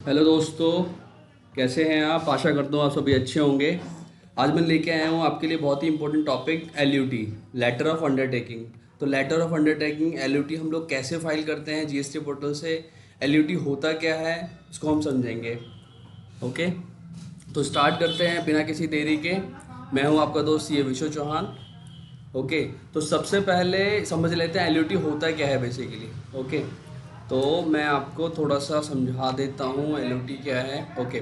Hello दोस्तों, कैसे हैं आप? आशा करता हूँ आप सभी अच्छे होंगे। आज मैं लेके आया हूँ आपके लिए बहुत ही important topic LUT, letter of undertaking. तो लेटर ऑफ अंडरटेकिंग एलयूटी हम लोग कैसे फाइल करते हैं जीएसटी पोर्टल से, एलयूटी होता क्या है, इसको हम समझेंगे। ओके, तो स्टार्ट करते हैं बिना किसी देरी के। मैं हूँ आपका दोस्त ये विशु चौहान। ओके, तो सबसे पहले समझ लेते हैं एलयूटी होता क्या है बेसिकली। ओके, तो मैं आपको थोड़ा सा समझा देता हूँ एलयूटी क्या है। Okay,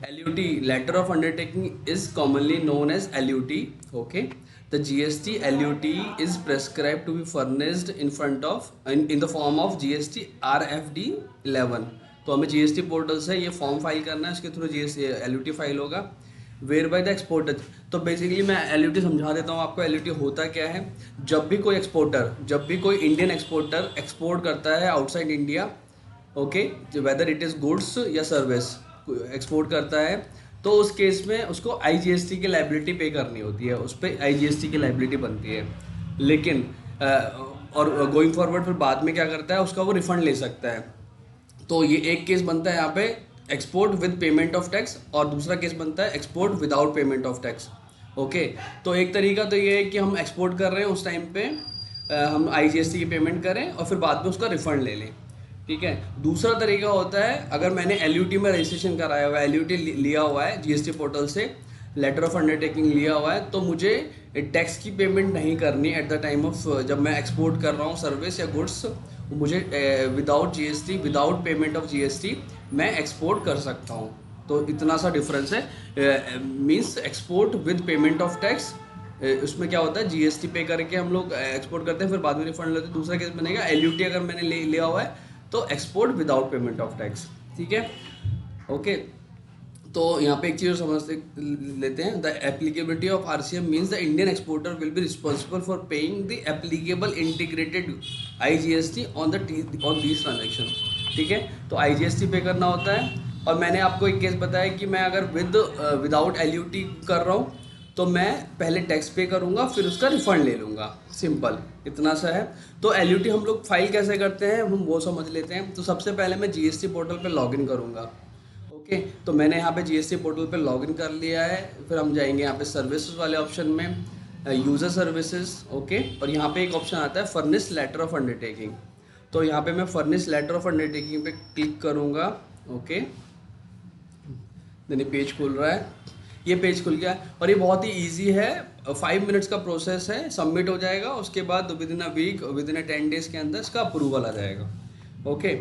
LUT letter of undertaking is commonly known as LUT. Okay, the GST LUT is prescribe to be furnished in front of in the form of GST RFD 11। तो हमें जीएसटी पोर्टल से ये form file करना है, इसके through GST LUT file होगा where by the exporter. तो basically मैं एलयूटी समझा देता हूँ आपको। एलयूटी होता क्या है, जब भी कोई इंडियन एक्सपोर्टर एक्सपोर्ट करता है outside India, okay, whether it is goods या सर्विस एक्सपोर्ट करता है, तो उस केस में उसको आईजीएसटी की लाइबिलिटी पे करनी होती है, उस पर आईजीएसटी की लाइबिलिटी बनती है। लेकिन और गोइंग फॉरवर्ड फिर बाद में क्या करता है, उसका वो रिफंड ले सकता है। तो ये एक केस बनता है यहाँ पे export with payment of tax, और दूसरा केस बनता है export without payment of tax. Okay, तो एक तरीका तो ये है कि हम एक्सपोर्ट कर रहे हैं, उस टाइम पे हम आईजीएसटी की पेमेंट करें और फिर बाद में उसका रिफंड ले लें। ठीक है। दूसरा तरीका होता है, अगर मैंने एलयूटी में रजिस्ट्रेशन कराया हुआ है, एलयूटी लिया हुआ है जीएसटी पोर्टल से, लेटर ऑफ अंडरटेकिंग लिया हुआ है, तो मुझे टैक्स की पेमेंट नहीं करनी एट द टाइम ऑफ जब मैं एक्सपोर्ट कर रहा हूँ सर्विस या गुड्स। मुझे without GST, without payment of GST मैं एक्सपोर्ट कर सकता हूँ। तो इतना सा डिफरेंस है। Means export with payment of tax, उसमें क्या होता है, जीएसटी पे करके हम लोग एक्सपोर्ट करते हैं, फिर बाद में रिफंड लेते हैं। दूसरा केस बनेगा एलयूटी अगर मैंने लिया हुआ है तो export without payment of tax. ठीक है। ओके, तो यहाँ पे एक चीज़ समझ लेते हैं। The applicability of RCM means the Indian exporter will be responsible for paying the applicable integrated IGST on these transaction. ठीक है, तो आईजीएसटी पे करना होता है। और मैंने आपको एक केस बताया कि मैं अगर विदाउट एलयूटी कर रहा हूँ तो मैं पहले टैक्स पे करूँगा, फिर उसका रिफंड ले लूँगा। सिंपल इतना सा है। तो एलयूटी हम लोग फाइल कैसे करते हैं हम वो समझ लेते हैं। तो सबसे पहले मैं जीएसटी पोर्टल पे लॉगिन करूँगा। ओके, तो मैंने यहाँ पे जीएसटी पोर्टल पे लॉगिन कर लिया है। फिर हम जाएंगे यहाँ पे सर्विसेज वाले ऑप्शन में, यूज़र सर्विसेज। ओके, और यहाँ पे एक ऑप्शन आता है फर्निश लेटर ऑफ अंडरटेकिंग। तो यहाँ पे मैं फर्निश लेटर ऑफ अंडरटेकिंग पे क्लिक करूँगा। ओके, देन ये पेज खुल रहा है, ये पेज खुल गया और ये बहुत ही ईजी है। 5 मिनट्स का प्रोसेस है, सबमिट हो जाएगा। उसके बाद within a week, within a 10 days के अंदर इसका अप्रूवल आ जाएगा। ओके,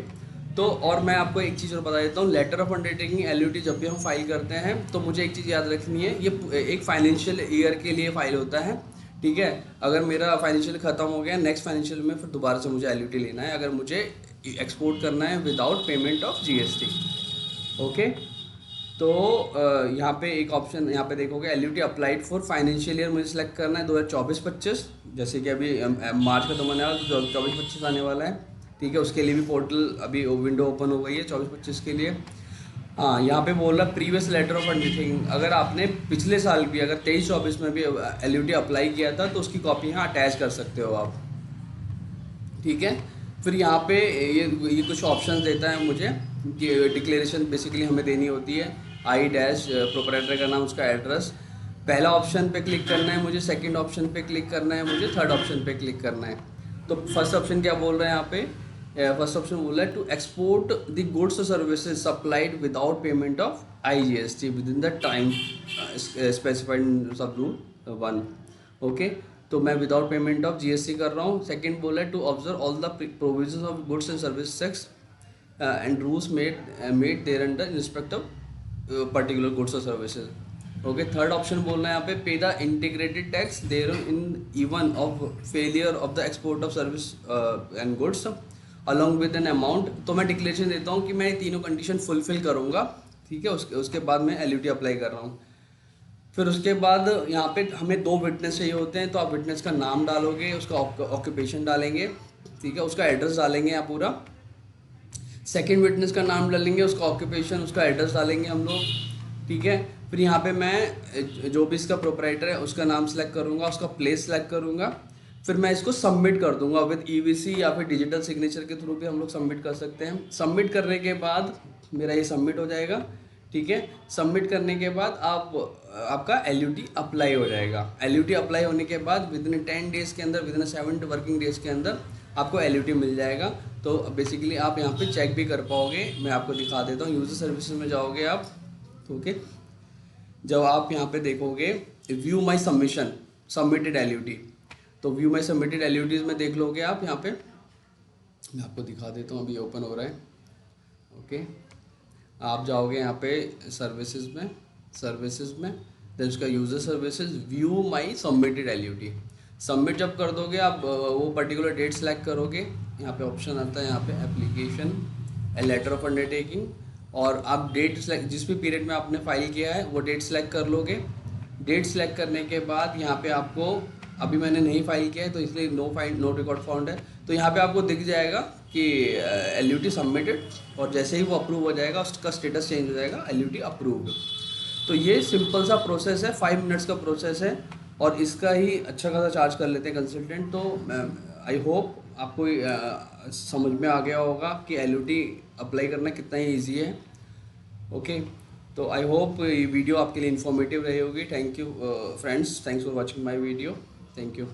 तो और मैं आपको एक चीज़ और बता देता हूँ, लेटर ऑफ अंडरटेकिंग एलयूटी जब भी हम फाइल करते हैं तो मुझे एक चीज़ याद रखनी है, ये एक फाइनेंशियल ईयर के लिए फाइल होता है। ठीक है, अगर मेरा फाइनेंशियल ख़त्म हो गया नेक्स्ट फाइनेंशियल में, फिर दोबारा से मुझे एलयूटी लेना है अगर मुझे एक्सपोर्ट करना है without payment of GST. Okay, तो यहाँ पे एक ऑप्शन यहाँ पे देखोगे LUT applied for financial year, मुझे सेलेक्ट करना है 2024-25। जैसे कि अभी मार्च का तो होने वाला, 24-25 आने वाला है। ठीक है, उसके लिए भी पोर्टल अभी विंडो ओपन हो गई है 24-25 के लिए। हाँ, यहाँ पे बोल रहा है प्रीवियस लेटर ऑफ अंडरटेकिंग। अगर आपने पिछले साल भी अगर 23-24 में भी एलयूटी अप्लाई किया था तो उसकी कॉपी यहाँ अटैच कर सकते हो आप। ठीक है, फिर यहाँ पे ये कुछ ऑप्शंस देता है मुझे कि डिक्लेरेशन बेसिकली हमें देनी होती है, आई डैश प्रोपराइटर का नाम, उसका एड्रेस। पहला ऑप्शन पे क्लिक करना है मुझे, सेकंड ऑप्शन पे क्लिक करना है मुझे, थर्ड ऑप्शन पे क्लिक करना है। तो फर्स्ट ऑप्शन क्या बोल रहा है यहाँ पे, फर्स्ट ऑप्शन बोल रहा है टू एक्सपोर्ट द गुड्स और services supplied without payment of IGST with in the time specified सब रूल 1। ओके, तो मैं विदाउट पेमेंट ऑफ जीएसटी कर रहा हूँ। सेकंड बोला है to observe all the provisions of goods and service tax and rules made thereunder in respect of particular goods और services. Okay, third option बोलना है यहाँ पे pay the integrated tax there in even of failure of the export of service and goods along with an amount. तो मैं declaration देता हूँ कि मैं ये तीनों कंडीशन फुलफिल करूँगा। ठीक है, उसके बाद मैं एलयूटी अप्लाई कर रहा हूँ। फिर उसके बाद यहाँ पे हमें 2 विटनेस चाहिए होते हैं, तो आप विटनेस का नाम डालोगे, उसका ऑक्यूपेशन डालेंगे। ठीक है, उसका एड्रेस डालेंगे आप पूरा। सेकंड विटनेस का नाम डालेंगे, उसका ऑक्यूपेशन, उसका एड्रेस डालेंगे हम लोग। ठीक है, फिर यहाँ पे मैं जो भी इसका प्रोपराइटर है उसका नाम सेलेक्ट करूँगा, उसका प्लेस सेलेक्ट करूँगा। फिर मैं इसको सबमिट कर दूंगा विद ईवीसी या फिर डिजिटल सिग्नेचर के थ्रू भी हम लोग सबमिट कर सकते हैं। सबमिट करने के बाद मेरा ये सबमिट हो जाएगा, ठीक है। सबमिट करने के बाद आपका LUT अप्लाई हो जाएगा। LUT अप्लाई होने के बाद विदिन 10 डेज़ के अंदर, विदिन 7 वर्किंग डेज़ के अंदर आपको LUT मिल जाएगा। तो बेसिकली आप यहाँ पे चेक भी कर पाओगे। मैं आपको दिखा देता हूँ, यूज़र सर्विसेज में जाओगे आप, ओके। जब आप यहाँ पे देखोगे व्यू माई सबमिशन सबमिटेड LUT, तो व्यू माई सबमिटेड LUTs में देख लोगे आप यहाँ पे। मैं आपको दिखा देता हूँ, अभी ओपन हो रहा है, ओके। आप जाओगे यहाँ पे सर्विसेज में देन उसका यूज़र सर्विसेज, व्यू माई सबमिटेड LUT। सबमिट जब कर दोगे आप वो पर्टिकुलर डेट सेलेक्ट करोगे, यहाँ पे ऑप्शन आता है यहाँ पे एप्लीकेशन लेटर ऑफ अंडरटेकिंग, और आप डेट सेलेक्ट, जिस भी पीरियड में आपने फाइल किया है वो डेट सेलेक्ट कर लोगे। डेट सेलेक्ट करने के बाद यहाँ पे आपको, अभी मैंने नहीं फाइल किया है तो इसलिए नो रिकॉर्ड फाउंड है, तो यहाँ पे आपको दिख जाएगा कि LUT सबमिटेड, और जैसे ही वो अप्रूव हो जाएगा उसका स्टेटस चेंज हो जाएगा LUT अप्रूव्ड। तो ये सिंपल सा प्रोसेस है, 5 मिनट्स का प्रोसेस है, और इसका ही अच्छा खासा चार्ज कर लेते हैं कंसल्टेंट। तो आई होप आपको समझ में आ गया होगा कि LUT अप्लाई करना कितना ही ईजी है, ओके। तो आई होप ये वीडियो आपके लिए इन्फॉर्मेटिव रही होगी। Thank you friends, thanks for watching my video, thank you.